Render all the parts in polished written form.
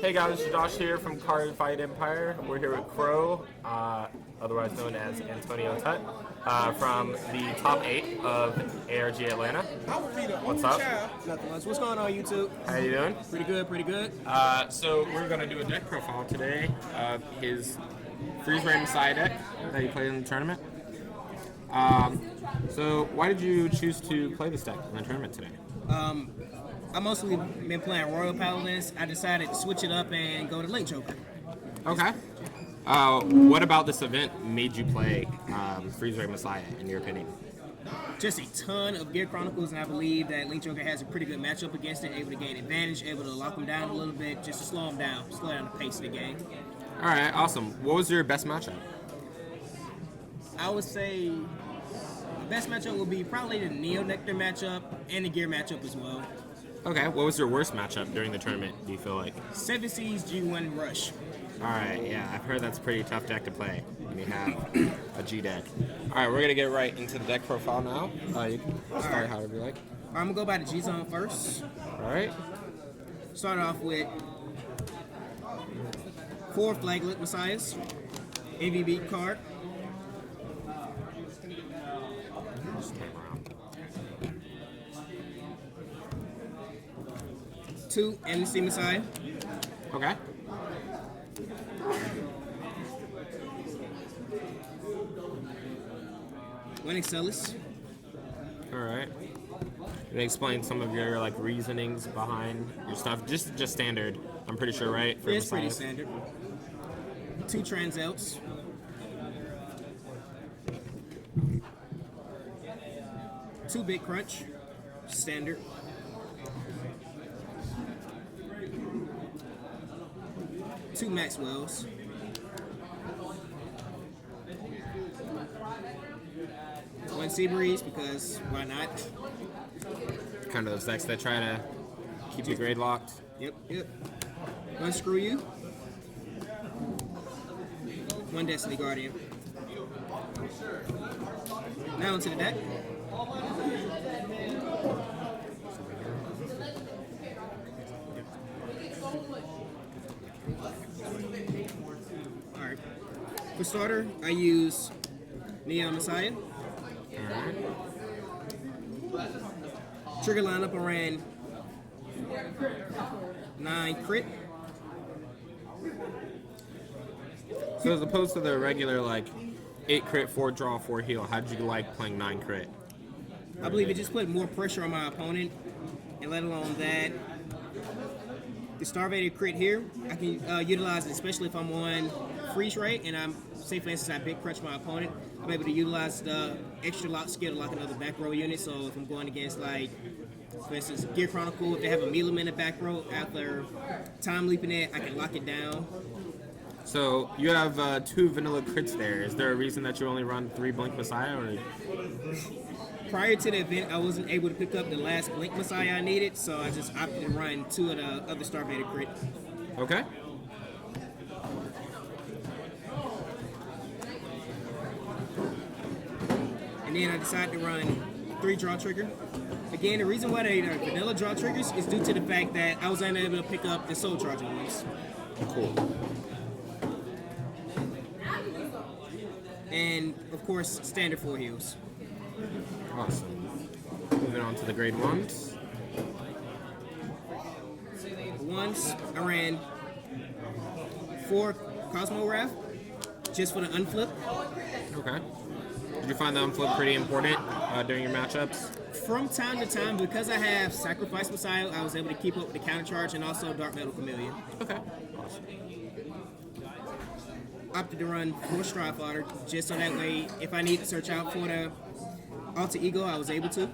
Hey guys, Josh here from Cardfight Empire. We're here with Crow, otherwise known as Antonio Tutt, from the top 8 of ARG Atlanta. What's up? Nothing much. What's going on, YouTube? How you doing? Pretty good, pretty good. So we're going to do a deck profile today of his Freezyray Messiah deck that he played in the tournament. So why did you choose to play this deck in the tournament today? I mostly been playing Royal Paladins. I decided to switch it up and go to Link Joker. Okay. What about this event made you play Freezyray Messiah, in your opinion? Just a ton of Gear Chronicles, and I believe that Link Joker has a pretty good matchup against it, able to gain advantage, able to lock him down a little bit, just to slow down the pace of the game. All right, awesome. What was your best matchup? I would say the best matchup would be probably the Neo Nectar matchup and the Gear matchup as well. Okay, what was your worst matchup during the tournament, do you feel like? 7 Seas G1 Rush. Alright, yeah, I've heard that's a pretty tough deck to play when you have a G deck. Alright, we're going to get right into the deck profile now. You can start however you like. I'm going to go by the G-Zone first. Alright. Start off with 4 Flaglet Messiahs, AVB card. Two Amnesty Messiah. Okay. One Excellus. Alright. Can you explain some of your reasonings behind your stuff? Just standard, I'm pretty sure, right? For it's pretty standard. 2 Transelts. Two Big Crunch. Standard. 2 Maxwells. One Seabreeze, because why not? Kind of those decks that try to keep the grade locked. Yep. One Screw You. One Destiny Guardian. Now into the deck. Alright. For starter, I use Neon Messiah. Trigger lineup, I ran 9 crit. So as opposed to the regular 8 crit, 4 draw, 4 heal, how did you like playing 9 crit? I believe it just put more pressure on my opponent, and let alone that, the Starvated crit here, I can utilize it, especially if I'm on Freezyray and I'm, say for instance, I big crunch my opponent, I'm able to utilize the extra lock skill to lock another back row unit. So if I'm going against, for instance, Gear Chronicle, if they have a Milam in the back row, after time leaping it, I can lock it down. So you have 2 vanilla crits there. Is there a reason that you only run 3 Blink Messiah? Or? Prior to the event, I wasn't able to pick up the last Blink Messiah I needed, so I just opted to run 2 of the other Starvated crit. Okay. And then I decided to run 3 draw trigger. Again, the reason why they are vanilla draw triggers is due to the fact that I was unable to pick up the soul charging ones. Cool. And of course, standard 4 heals. Awesome. Moving on to the grade 1s. Ones, I ran 4 Cosmo Wrath, just for the unflip. Okay. Did you find the unflip pretty important during your matchups? From time to time, because I have Sacrifice Messiah, I was able to keep up with the counter charge and also Dark Metal Chameleon. Okay. Awesome. Opted to run 4 Strive Fodder, just so that way, if I need to search out for the Alter Ego, I was able to.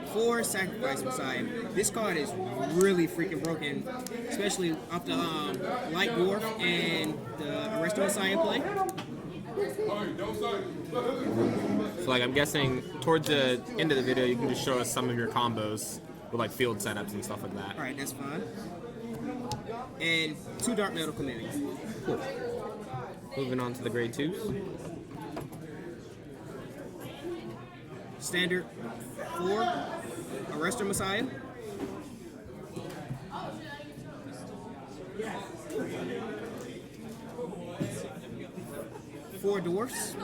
4 Sacrifice Messiah. This card is really freaking broken, especially off the Light Dwarf and the Arresto Messiah play. So I'm guessing towards the end of the video, you can just show us some of your combos with field setups and stuff like that. Alright, that's fine. And 2 Dark Metal Chameleon. Cool. Moving on to the grade 2s. Standard 4 Arrestor Messiah. 4 dwarfs.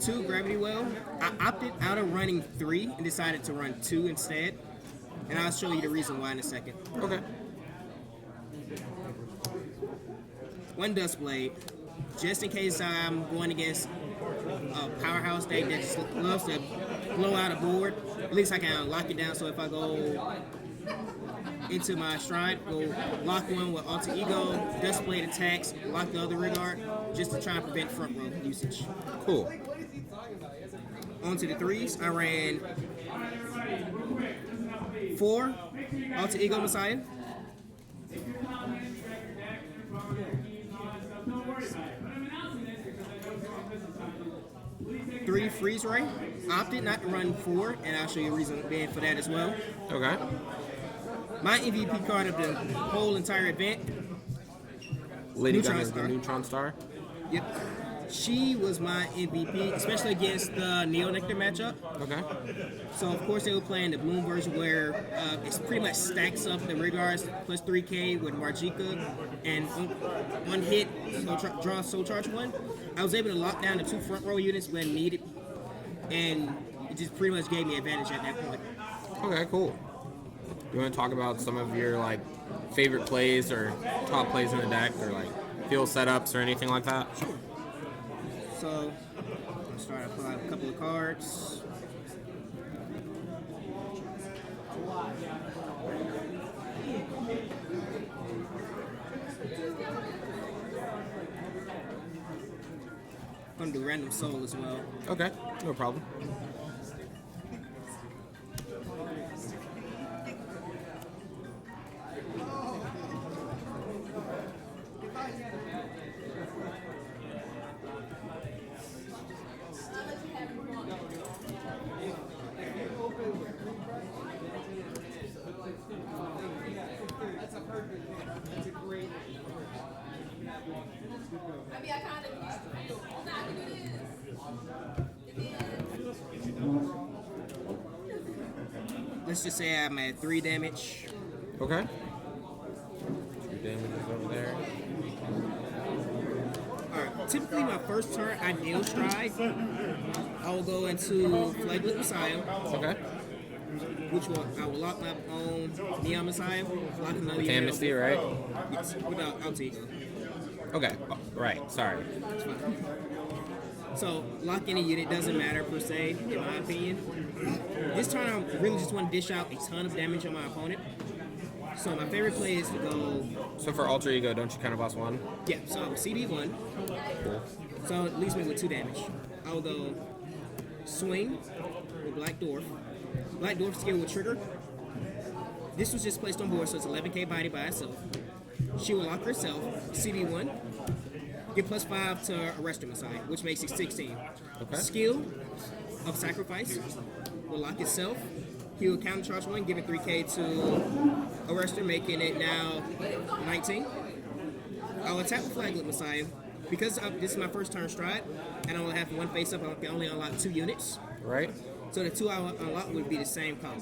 2 gravity well. I opted out of running 3 and decided to run 2 instead. And I'll show you the reason why in a second. Okay. 1 dust blade. Just in case I'm going against a powerhouse deck that just loves to blow out a board. At least I can lock it down, so if I go into my stride, go lock one with Alter Ego, Dust Blade attacks, lock the other regard, just to try and prevent front row usage. Cool. On to the 3s, I ran 4 Alter Ego Messiah, 3 Freezyray. Opted not to run 4, and I'll show you a reason being for that as well. Okay. My MVP card of the whole entire event, Lady Neutron Gunner, Star. the Neutron Star. Yep. She was my MVP, especially against the Neo Nectar matchup. Okay. So, of course, they were playing the Bloom version where it pretty much stacks up the regards plus 3k with Margika and one hit, draw Soul Charge 1. I was able to lock down the 2 front row units when needed, and it just pretty much gave me advantage at that point. Okay, cool. You want to talk about some of your like favorite plays or top plays in the deck, or like field setups or anything like that? Sure. So, I'll start to pull out a couple of cards. I'm gonna do Random Soul as well. Okay, no problem. Let's just say I'm at 3 damage. Okay. 2 damages over there. Alright, typically my first turn, I deal stride. I will go into Flaglet Messiah, Okay. which I will lock my own Neon Messiah, lock another unit. Amnesty, right? Yes, without Alter Ego. Okay. Oh, right. Sorry. So, locking a unit doesn't matter per se, in my opinion. This turn, I really just want to dish out a ton of damage on my opponent. So, my favorite play is to go. So for Alter Ego, don't you kind of boss 1? Yeah, so CD1. Cool. So, it leaves me with 2 damage. I will go swing with Black Dwarf. Black Dwarf skill will trigger. This was just placed on board, so it's 11k body by itself. She will lock herself, CD1. Get plus 5 to Arrestor Messiah, which makes it 16. Okay. Skill of Sacrifice will lock itself. He will countercharge 1, give it 3k to Arrestor, making it now 19. I'll attack with Flaglet Messiah. Because this is my first turn stride, and I only have 1 face up, I can only unlock 2 units. Right. So the 2 I unlock would be the same color.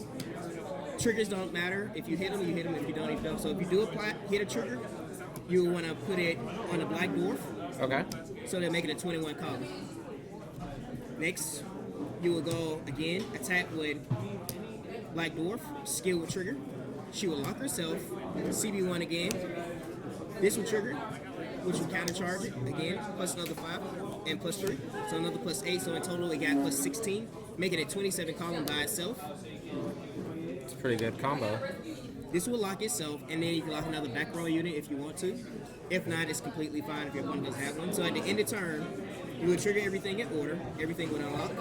Triggers don't matter. If you hit them, you hit them. If you don't, you don't. So if you do hit a trigger, you want to put it on the Black Dwarf. Okay. So they'll make it a 21 color. Next, you will go again, attack with Black Dwarf, skill will trigger. She will lock herself, CB1 again. This will trigger, which will countercharge it again, plus another 5 and plus 3. So another plus 8, so in total it got plus 16, making it 27 column by itself. It's a pretty good combo. This will lock itself, and then you can lock another back row unit if you want to. If not, it's completely fine if your opponent doesn't have one. So at the end of turn, you will trigger everything in order. Everything will unlock.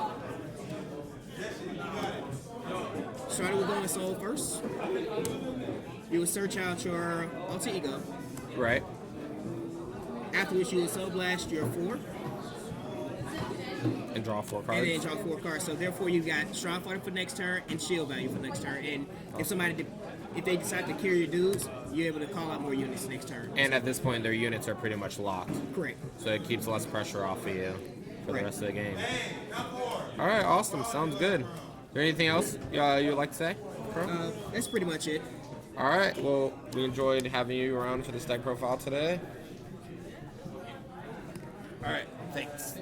Strider will go in soul first. You will search out your Alter Ego. Right. After which you will Soul Blast your 4. And draw 4 cards. And then draw 4 cards. So therefore you've got Stride Fighter for next turn and Shield Value for next turn. And if they decide to carry your dudes, you're able to call out more units next turn. And at this point, their units are pretty much locked. Correct. So it keeps less pressure off of you for Right. the rest of the game. All right, awesome. Sounds good. there anything else you would like to say, Crow? That's pretty much it. All right. Well, we enjoyed having you around for this deck profile today. All right. Thanks.